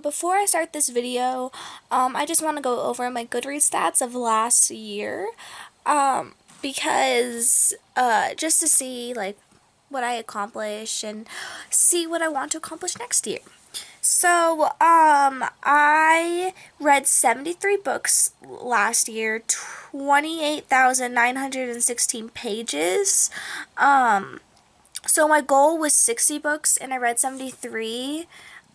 Before I start this video, I just want to go over my Goodreads stats of last year, because, just to see, like, what I accomplished and see what I want to accomplish next year. So, I read 73 books last year, 28,916 pages. So my goal was 60 books and I read 73.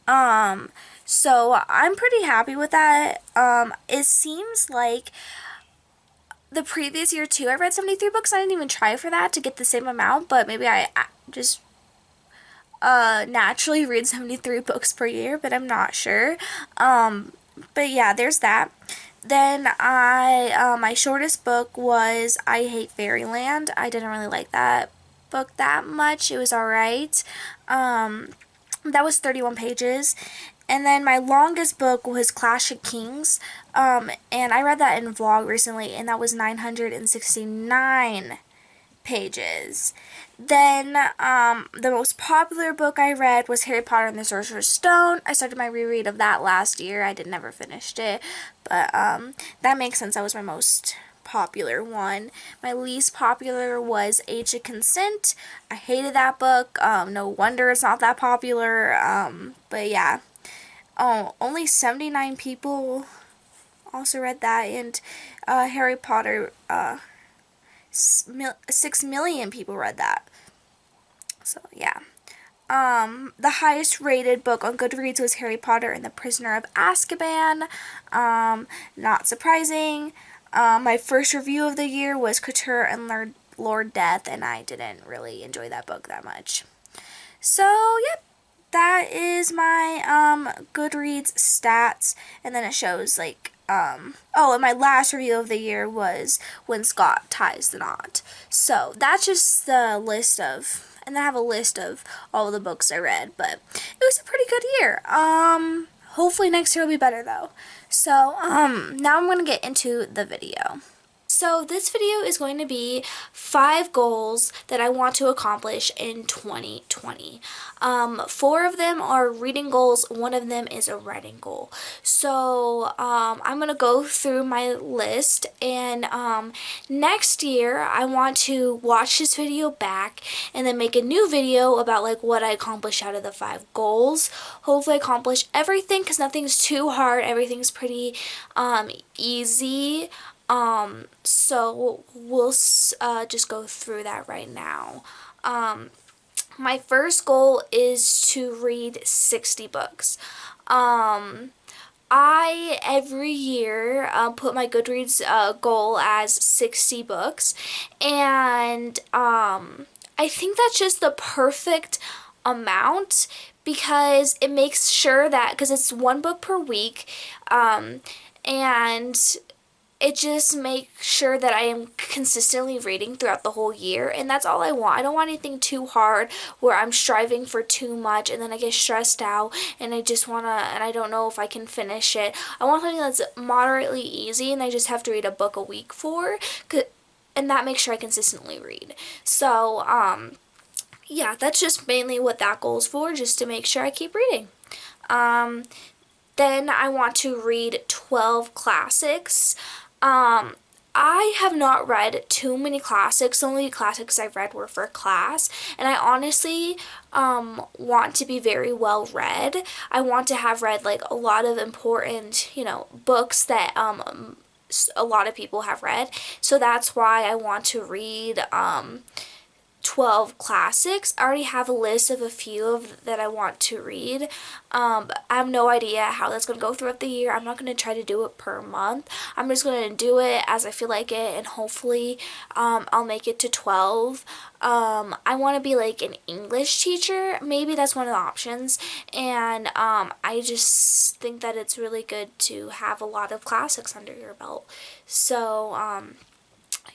Um, so I'm pretty happy with that. It seems like the previous year too, I read 73 books. I didn't even try for that to get the same amount, but maybe I just naturally read 73 books per year, but I'm not sure. But yeah, there's that. Then my shortest book was I Hate Fairyland. I didn't really like that book that much. It was alright. That was 31 pages. And then my longest book was Clash of Kings. And I read that in a vlog recently, and that was 969 pages. Then the most popular book I read was Harry Potter and the Sorcerer's Stone. I started my reread of that last year. I never finished it, but that makes sense. That was my most popular one. My least popular was Age of Consent. I hated that book. No wonder it's not that popular. But yeah. Oh, only 79 people also read that, and Harry Potter, 6 million people read that. So, yeah. The highest rated book on Goodreads was Harry Potter and the Prisoner of Azkaban. Not surprising. My first review of the year was Couture and Lord Death, and I didn't really enjoy that book that much. So, yep, that is my Goodreads stats, and then it shows like oh, and my last review of the year was When Scott Ties the Knot. So that's just the list of, and I have a list of all the books I read, but it was a pretty good year. Hopefully next year will be better though. So now I'm gonna get into the video. So this video is going to be 5 goals that I want to accomplish in 2020. 4 of them are reading goals, 1 of them is a writing goal. So I'm going to go through my list, and next year I want to watch this video back and then make a new video about like what I accomplished out of the 5 goals. Hopefully I accomplish everything because nothing's too hard, everything's pretty easy. So we'll just go through that right now. My first goal is to read 60 books. I every year put my Goodreads goal as 60 books, and I think that's just the perfect amount because it makes sure that, because it's 1 book per week, and it just makes sure that I am consistently reading throughout the whole year, and that's all I want. I don't want anything too hard where I'm striving for too much and then I get stressed out and I just want to, and I don't know if I can finish it. I want something that's moderately easy and I just have to read a book a week for, and that makes sure I consistently read. So, yeah, that's just mainly what that goal is for, just to make sure I keep reading. Then I want to read 12 classics. I have not read too many classics. The only classics I've read were for class, and I honestly want to be very well read. I want to have read like a lot of important, books that a lot of people have read. So that's why I want to read 12 classics. I already have a list of a few of that I want to read. I have no idea how that's going to go throughout the year. I'm not going to try to do it per month. I'm just going to do it as I feel like it, and hopefully I'll make it to 12. I want to be like an English teacher. Maybe that's one of the options. And I just think that it's really good to have a lot of classics under your belt. So,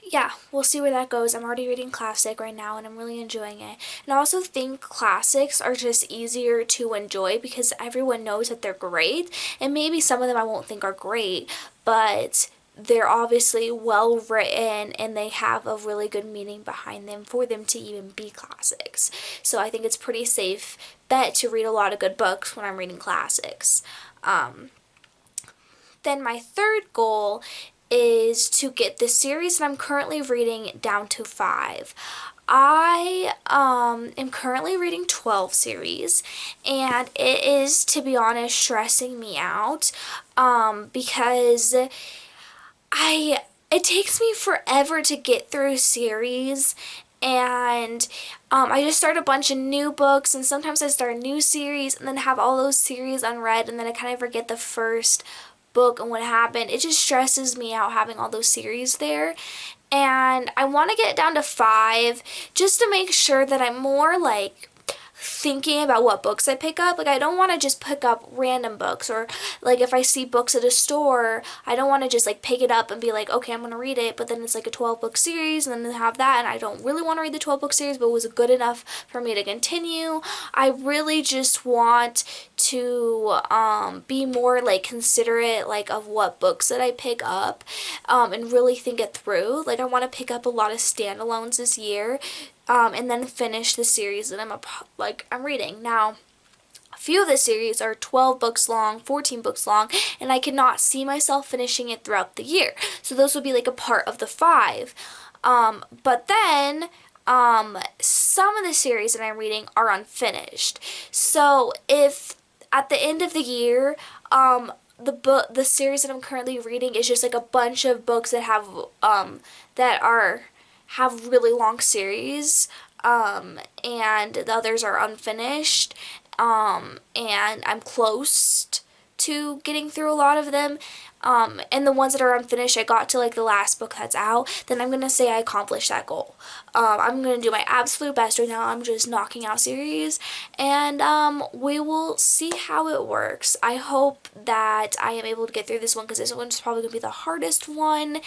yeah, we'll see where that goes. I'm already reading classic right now and I'm really enjoying it. And I also think classics are just easier to enjoy because everyone knows that they're great. And maybe some of them I won't think are great, but they're obviously well written and they have a really good meaning behind them for them to even be classics. So I think it's pretty safe bet to read a lot of good books when I'm reading classics. Then my third goal is to get the series that I'm currently reading down to 5. I am currently reading 12 series, and it is, to be honest, stressing me out because it takes me forever to get through series, and I just start a bunch of new books, and sometimes I start a new series and then have all those series unread, and then I kind of forget the first book and what happened. It just stresses me out having all those series there. And I want to get down to 5 just to make sure that I'm more like thinking about what books I pick up. Like, I don't want to just pick up random books, or like if I see books at a store, I don't want to just like pick it up and be like, okay, I'm going to read it, but then it's like a 12 book series and then have that, and I don't really want to read the 12 book series, but it was good enough for me to continue. I really just want to be more like considerate like of what books that I pick up, and really think it through. Like, I want to pick up a lot of standalones this year, and then finish the series that I'm reading. Now, a few of the series are 12 books long, 14 books long, and I cannot see myself finishing it throughout the year. So those would be like a part of the 5. But then some of the series that I'm reading are unfinished. So if at the end of the year, the series that I'm currently reading is just like a bunch of books that have really long series, and the others are unfinished, and I'm close to getting through a lot of them, and the ones that are unfinished, I got to like the last book that's out, then I'm gonna say I accomplished that goal. I'm gonna do my absolute best right now. I'm just knocking out series, and we will see how it works. I hope that I am able to get through this one, because this one's probably gonna be the hardest one,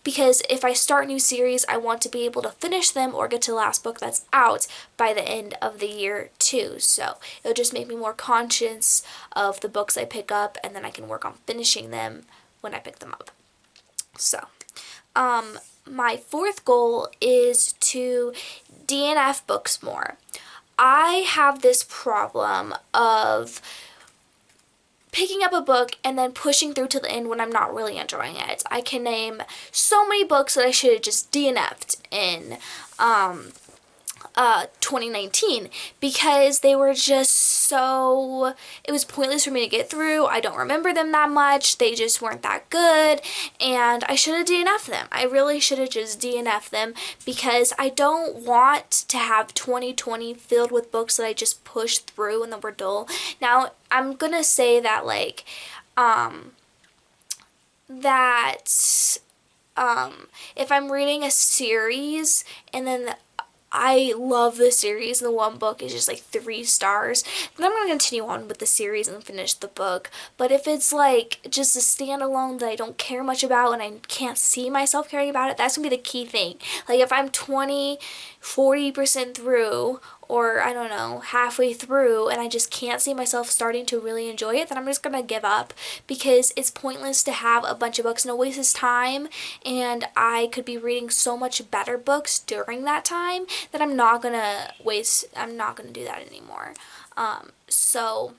because if I start new series, I want to be able to finish them or get to the last book that's out by the end of the year too. So it'll just make me more conscious of the books I pick up, and then I can work on finishing them when I pick them up. So, my fourth goal is to DNF books more. I have this problem of picking up a book and then pushing through to the end when I'm not really enjoying it. I can name so many books that I should have just DNF'd in 2019, because they were just so, it was pointless for me to get through. I don't remember them that much. They just weren't that good, and I should have DNF'd them. I really should have just DNF'd them, because I don't want to have 2020 filled with books that I just pushed through and that were dull. Now, I'm gonna say that like if I'm reading a series and then I love the series and the one book is just like 3 stars, then I'm going to continue on with the series and finish the book. But if it's like just a standalone that I don't care much about and I can't see myself caring about it, that's going to be the key thing. Like, if I'm 40% through, or I don't know, halfway through, and I just can't see myself starting to really enjoy it, then I'm just gonna give up, because it's pointless to have a bunch of books and it wastes time, and I could be reading so much better books during that time that I'm not gonna do that anymore. So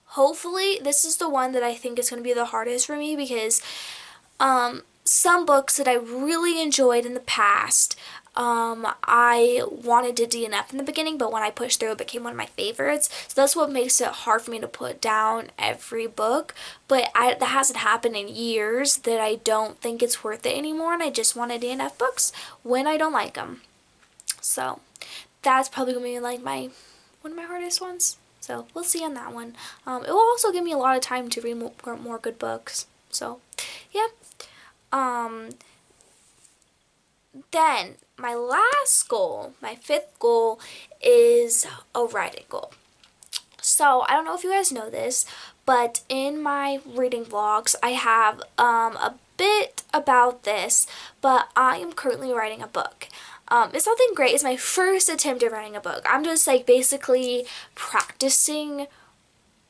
hopefully this is the one that I think is gonna be the hardest for me, because some books that I really enjoyed in the past, I wanted to DNF in the beginning, but when I pushed through, it became one of my favorites. So that's what makes it hard for me to put down every book. But that hasn't happened in years, that I don't think it's worth it anymore, and I just want to DNF books when I don't like them. So that's probably going to be like one of my hardest ones. So we'll see on that one. It will also give me a lot of time to read more good books. So, yeah. Then my last goal, my 5th goal, is a writing goal. So I don't know if you guys know this, but in my reading vlogs, I have a bit about this, but I am currently writing a book. It's nothing great. It's my first attempt at writing a book. I'm just like basically practicing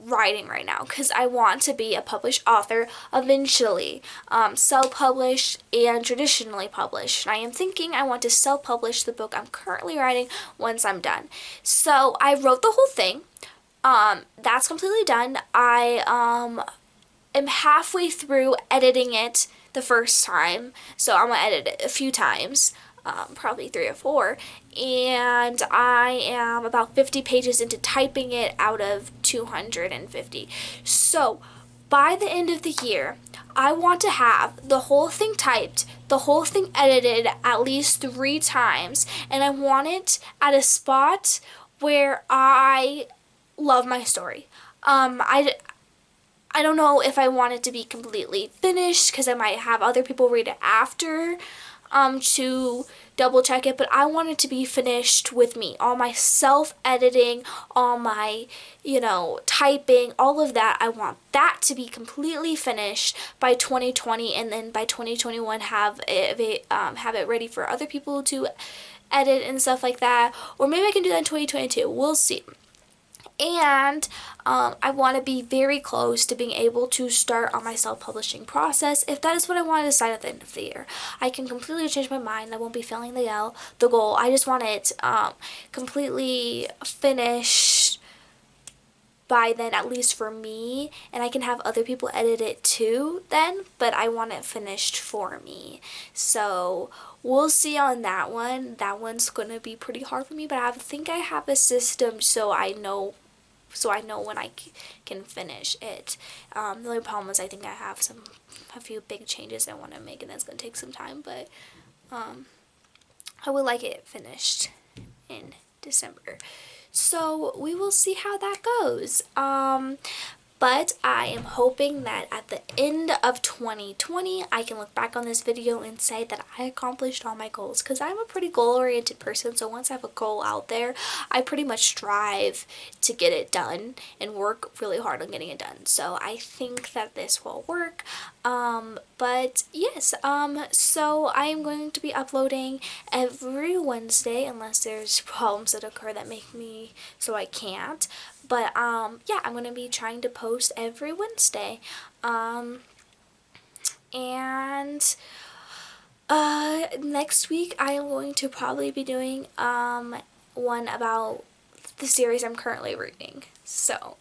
writing right now because I want to be a published author eventually, self-published and traditionally published. And I am thinking I want to self-publish the book I'm currently writing once I'm done. So I wrote the whole thing. That's completely done. I am halfway through editing it the first time, so I'm gonna edit it a few times, probably 3 or 4, and I am about 50 pages into typing it out of 250. So by the end of the year, I want to have the whole thing typed, the whole thing edited at least 3 times, and I want it at a spot where I love my story. I don't know if I want it to be completely finished because I might have other people read it after, to double check it, but I want it to be finished with me. All my self-editing, all my, typing, all of that. I want that to be completely finished by 2020, and then by 2021 have it ready for other people to edit and stuff like that. Or maybe I can do that in 2022. We'll see. And I want to be very close to being able to start on my self-publishing process if that is what I want to decide at the end of the year. I can completely change my mind. I won't be failing the goal. I just want it completely finished by then, at least for me, and I can have other people edit it too then, but I want it finished for me. So we'll see on that one. That one's gonna be pretty hard for me, but I think I have a system so I know when I can finish it. The only problem is I think I have a few big changes I want to make, and that's going to take some time, but I would like it finished in December. So we will see how that goes. But I am hoping that at the end of 2020, I can look back on this video and say that I accomplished all my goals, because I'm a pretty goal-oriented person, so once I have a goal out there, I pretty much strive to get it done and work really hard on getting it done. So I think that this will work. But yes, so I am going to be uploading every Wednesday unless there's problems that occur that make me so I can't. But yeah, I'm gonna be trying to post every Wednesday. And next week I am going to probably be doing one about the series I'm currently reading. So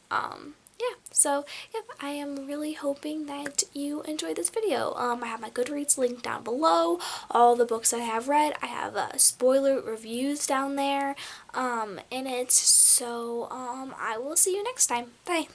yeah, so yep, I am really hoping that you enjoyed this video. I have my Goodreads link down below, all the books I have read. I have spoiler reviews down there in it. So I will see you next time. Bye.